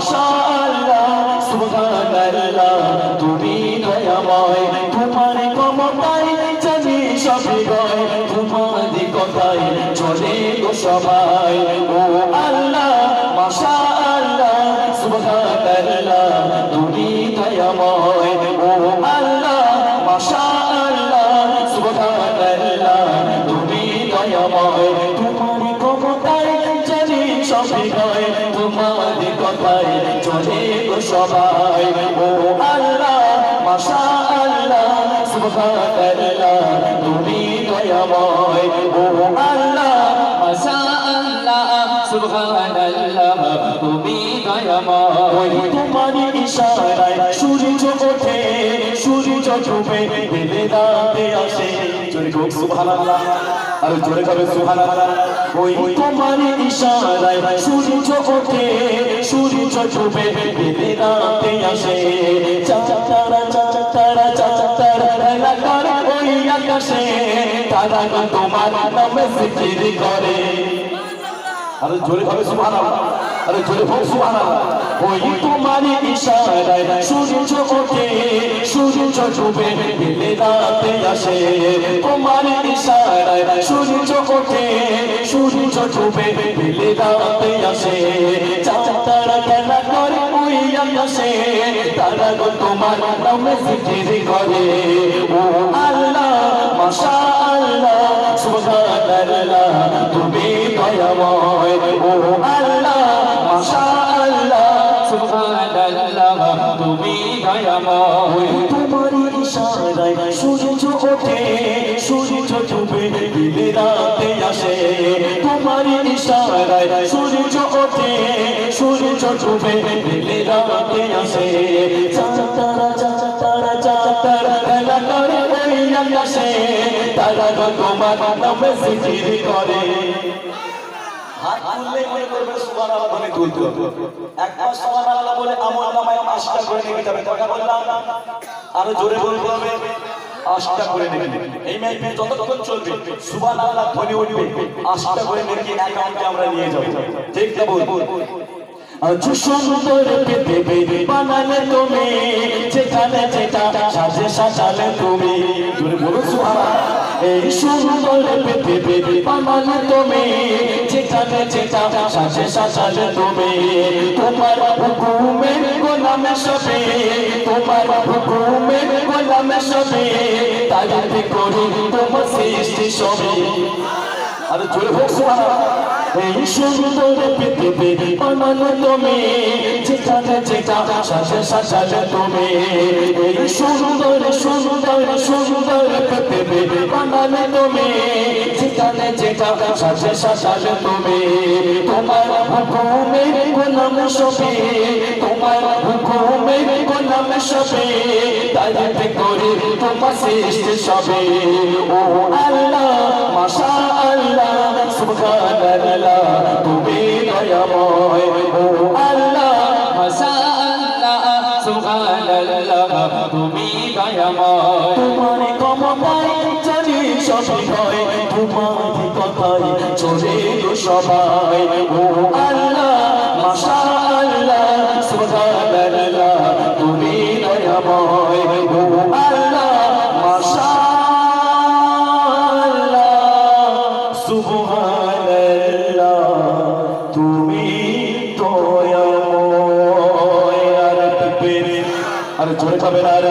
মাশাআল্লাহ সুবহানাল্লাহ তুমি দয়াময় তোমার ক্ষমতায় জানি সবই গয় তোমার কথায় চলে গো সবাই ও আল্লাহ মাশাআল্লাহ সুবহানাল্লাহ তুমি দয়াময় ও আল্লাহ মাশাআল্লাহ সুবহানাল্লাহ তুমি দয়াময় তোমার ক্ষমতায় জানি সবই গয় তোমার কথায় চলে গো সবাই ও আল্লাহ মাশাআল্লাহ সুবহানাল্লাহ তুমি দয়াময় ও আল্লাহ মাশাআল্লাহ সুবহানাল্লাহ তুমি দয়াময় তোমার ইশারায় সূর্য ওঠে সূর্য ডুবে দিলে রাতে আসে জোরে গো সুবহানাল্লাহ আর জোরে করে সুবহানাল্লাহ ওই তোমার ইশারায় সূর্য ওঠে সূর্য ডুবে দিলে রাতে আসে চাঁদ তারা খেলা করে ওই আকাশে তারা তোমার নামে জিকির করে আর জোরে হবে সুবহানাল্লাহ আর জোরে হোক সুবহানাল্লাহ ওই তোমার ইশারায় সূর্য ওঠে সূর্য ডুবে দিলে রাতে আসে তোমার ইশারায় সূর্য ওঠে সূর্য ডুবে দিলে রাতে আসে চাঁদ তারা খেলা করে ওই আকাশে তারা তোমার নামে জিকির করে ও আল্লাহ মাশাআল্লাহ সুবহানাল্লাহ তুমি দয়াময় ও আল্লাহ মাশাআল্লাহ সুবহানাল্লাহ তুমি দয়াময় তোমার ইশারায় সূর্য ওঠে সূর্য ডুবে দিলে রাতে আসে তোমার ইশারায় সূর্য ওঠে সূর্য ডুবে দিলে রাতে আসে চাঁদ তারা খেলা করে ওই আকাশে তারা তোমার নামে জিকির করে হাত তুললে মনে করবে সুবহানাল্লাহ বলে তুলতে হবে একবার সুবহানাল্লাহ বলে আমলনামায় ৮টা করে নেকি যাবে কথা বললাম আরো জোরে বলতে হবে ৮টা করে নেকি এই মাইকে যতক্ষণ চলবে সুবহানাল্লাহ ধ্বনি উঠবে ৮টা করে নেকি অ্যাকাউন্টে আমরা নিয়ে যাব ঠিক না বল আজ সুন্দর পৃথিবী বানালে তুমি যেখানে যেটা সাজে সাজালে তুমি জোরে বলো সুবহানাল্লাহ এই সুন্দর পৃথিবী বানালে তুমি যেখানে যেটা সাজে সাজালে তুমি তোমার হুকুমে গোলামে সবে তোমার হুকুমে গোলামে সবে তারিফ করি তোমার সৃষ্টি সবে আর জোরে হোক সুবহানাল্লাহ এই সুন্দর পৃথিবী বানালে তুমি যেখানে যেটা সাজে সাজালে তুমি এই সুন্দর সুন্দর সুন্দর পৃথিবী বানালে তুমি যেখানে যেটা সাজে সাজালে তুমি তোমার হুকুমে গোলাম সবে তোমার হুকুমে গোলাম সবে তারিফ করি তোমার সৃষ্টি সবে ও আল্লাহ মাশাআল্লাহ সুবহানাল্লাহ তুমি দয়াময় ও আল্লাহ মাশাআল্লাহ সুবহানাল্লাহ তুমি দয়াময় তোমার ক্ষমতায় জানি সবই হয় তোমার কথায় চলে গো সবাই ও আল্লাহ মাশাআল্লাহ সুবহানাল্লাহ তুমি দয়াময় ও আল্লাহ মাশাআল্লাহ সুবহানাল্লাহ তুমি দয়াময় আর জোরে খাবেন আর